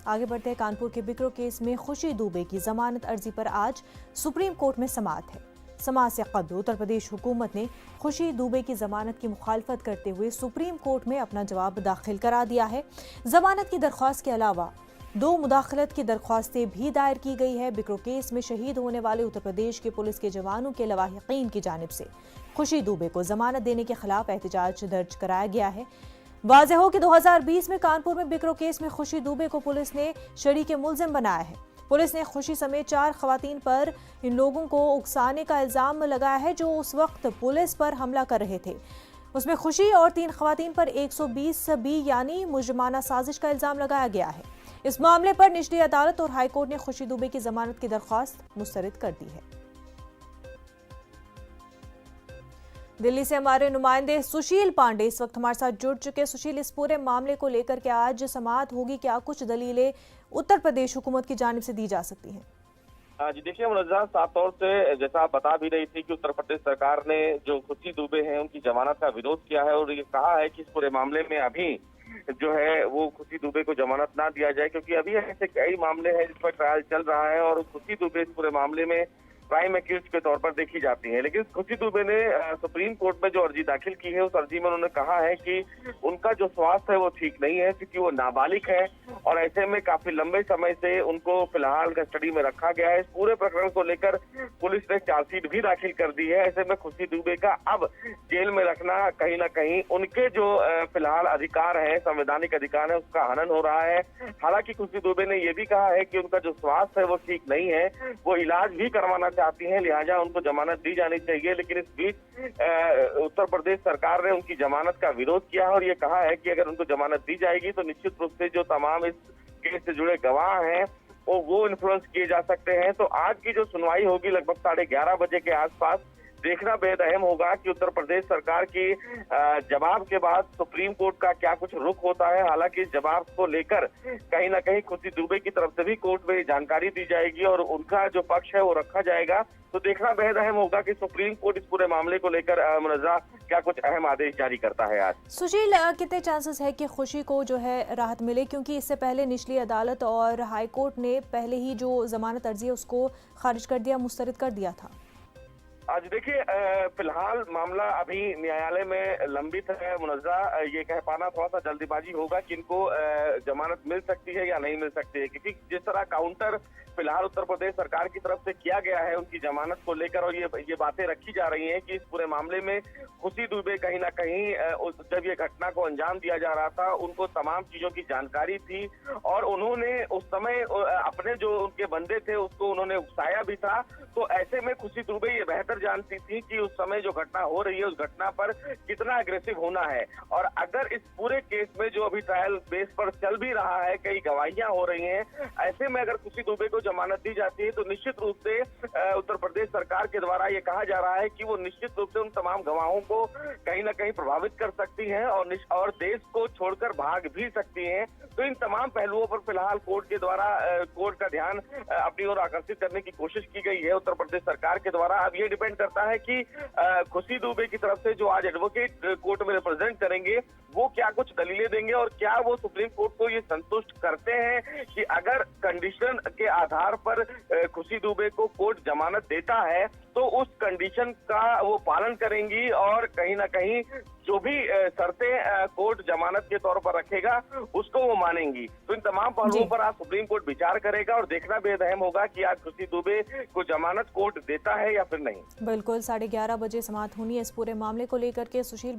आगे बढ़ते हैं। कानपुर के बिकरू केस में खुशी दुबे की जमानत अर्जी पर आज सुप्रीम कोर्ट में समाअत है। समाअत से कबल उत्तर प्रदेश हुकूमत ने खुशी दुबे की जमानत की मुखालफत करते हुए सुप्रीम कोर्ट में अपना जवाब दाखिल करा दिया है। जमानत की दरख्वास्त के अलावा 2 मुदाखलत की दरख्वास्तें भी दायर की गई है। बिकरू केस में शहीद होने वाले उत्तर प्रदेश के पुलिस के जवानों के लवाहिकीन की जानिब से खुशी दुबे को जमानत देने के खिलाफ एहतजाज दर्ज कराया गया है। वाज़ेह हो कि 2020 में कानपुर में बिकरू केस में खुशी दुबे को पुलिस ने शरीके मुल्जिम बनाया है। पुलिस ने खुशी समेत 4 खवातीन पर इन लोगों को उकसाने का इल्जाम लगाया है जो उस वक्त पुलिस पर हमला कर रहे थे। उसमें खुशी और 3 खवातीन पर 120 बी यानी मुजरिमाना साजिश का इल्जाम लगाया गया है। इस मामले पर निचली अदालत और हाईकोर्ट ने खुशी दुबे की जमानत की दरख्वास्त मुस्तरद कर दी है। दिल्ली से हमारे नुमाइंदे सुशील पांडे इस वक्त हमारे साथ जुड़ चुके। सुशील, इस पूरे मामले को लेकर के आज समाअत होगी, क्या कुछ दलीलें उत्तर प्रदेश हुकूमत की जानिब से दी जा सकती हैं? जी देखिए मुनज़्ज़ा, साफ तौर से जैसा आप बता भी रही थी कि उत्तर प्रदेश सरकार ने जो खुशी दुबे हैं उनकी जमानत का विरोध किया है और ये कहा है कि इस पूरे मामले में अभी जो है वो खुशी दुबे को जमानत ना दिया जाए, क्योंकि अभी ऐसे कई मामले हैं जिस पर ट्रायल चल रहा है और खुशी दुबे इस पूरे मामले में प्राइम एक्यूज के तौर पर देखी जाती है। लेकिन खुशी दुबे ने सुप्रीम कोर्ट में जो अर्जी दाखिल की है उस अर्जी में उन्होंने कहा है कि उनका जो स्वास्थ्य है वो ठीक नहीं है, क्योंकि वो नाबालिग है और ऐसे में काफी लंबे समय से उनको फिलहाल कस्टडी में रखा गया है। इस पूरे प्रकरण को लेकर पुलिस ने चार्जशीट भी दाखिल कर दी है। ऐसे में खुशी दुबे का अब जेल में रखना कहीं ना कहीं उनके जो फिलहाल अधिकार है, संवैधानिक अधिकार है, उसका हनन हो रहा है। हालांकि खुशी दुबे ने यह भी कहा है कि उनका जो स्वास्थ्य है वो ठीक नहीं है, वो इलाज भी करवाना चाहती हैं, लिहाजा उनको जमानत दी जानी चाहिए। लेकिन इस बीच उत्तर प्रदेश सरकार ने उनकी जमानत का विरोध किया है और ये कहा है कि अगर उनको जमानत दी जाएगी तो निश्चित रूप से जो तमाम इस केस से जुड़े गवाह हैं वो इन्फ्लुएंस किए जा सकते हैं। तो आज की जो सुनवाई होगी लगभग 11:30 बजे के आसपास, देखना बेहद अहम होगा कि उत्तर प्रदेश सरकार की जवाब के बाद सुप्रीम कोर्ट का क्या कुछ रुख होता है। हालांकि इस जवाब को लेकर कहीं ना कहीं खुशी दुबे की तरफ से भी कोर्ट में जानकारी दी जाएगी और उनका जो पक्ष है वो रखा जाएगा। तो देखना बेहद अहम होगा कि सुप्रीम कोर्ट इस पूरे मामले को लेकर मुनज़्ज़ा क्या कुछ अहम आदेश जारी करता है। आज सुशील, कितने चांसेस है कि खुशी को जो है राहत मिले, क्योंकि इससे पहले निचली अदालत और हाई कोर्ट ने पहले ही जो जमानत अर्जी है उसको खारिज कर दिया, मुस्तरद कर दिया था? आज देखिए फिलहाल मामला अभी न्यायालय में लंबित है मुनज़्ज़ा। ये कह पाना थोड़ा सा जल्दीबाजी होगा कि इनको जमानत मिल सकती है या नहीं मिल सकती है, क्योंकि जिस तरह काउंटर फिलहाल उत्तर प्रदेश सरकार की तरफ से किया गया है उनकी जमानत को लेकर और ये बातें रखी जा रही हैं कि इस पूरे मामले में खुशी दुबे कहीं ना कहीं जब ये घटना को अंजाम दिया जा रहा था उनको तमाम चीजों की जानकारी थी और उन्होंने उस समय अपने जो उनके बंदे थे उसको उन्होंने उकसाया भी था। तो ऐसे में खुशी दुबे ये बेहतर जानती थी कि उस समय जो घटना हो रही है उस घटना पर कितना अग्रेसिव होना है। और अगर इस पूरे केस में जो अभी ट्रायल बेस पर चल भी रहा है, कई गवाहियां हो रही हैं, ऐसे में अगर खुशी दुबे को जमानत दी जाती है तो निश्चित रूप से उत्तर प्रदेश सरकार के द्वारा ये कहा जा रहा है कि वो निश्चित रूप से उन तमाम गवाहों को कहीं ना कहीं प्रभावित कर सकती हैं और देश को छोड़कर भाग भी सकती हैं। तो इन तमाम पहलुओं पर फिलहाल कोर्ट के द्वारा कोर्ट का ध्यान अपनी ओर आकर्षित करने की कोशिश की गई है उत्तर प्रदेश सरकार के द्वारा। अब ये डिपेंड करता है कि खुशी दुबे की तरफ से जो आज एडवोकेट कोर्ट में रिप्रेजेंट करेंगे वो क्या कुछ दलीलें देंगे और क्या वो सुप्रीम कोर्ट को ये संतुष्ट करते हैं कि अगर कंडीशन के आधार पर खुशी दुबे को कोर्ट जमानत देता है तो उस कंडीशन का वो पालन करेंगी और कहीं ना कहीं जो भी शर्तें कोर्ट जमानत के तौर पर रखेगा उसको वो मानेंगी। तो इन तमाम पहलुओं पर आज सुप्रीम कोर्ट विचार करेगा और देखना बेहद अहम होगा कि आज खुशी दुबे को जमानत कोर्ट देता है या फिर नहीं। बिल्कुल 11:30 बजे समाअत होनी है इस पूरे मामले को लेकर के। सुशील।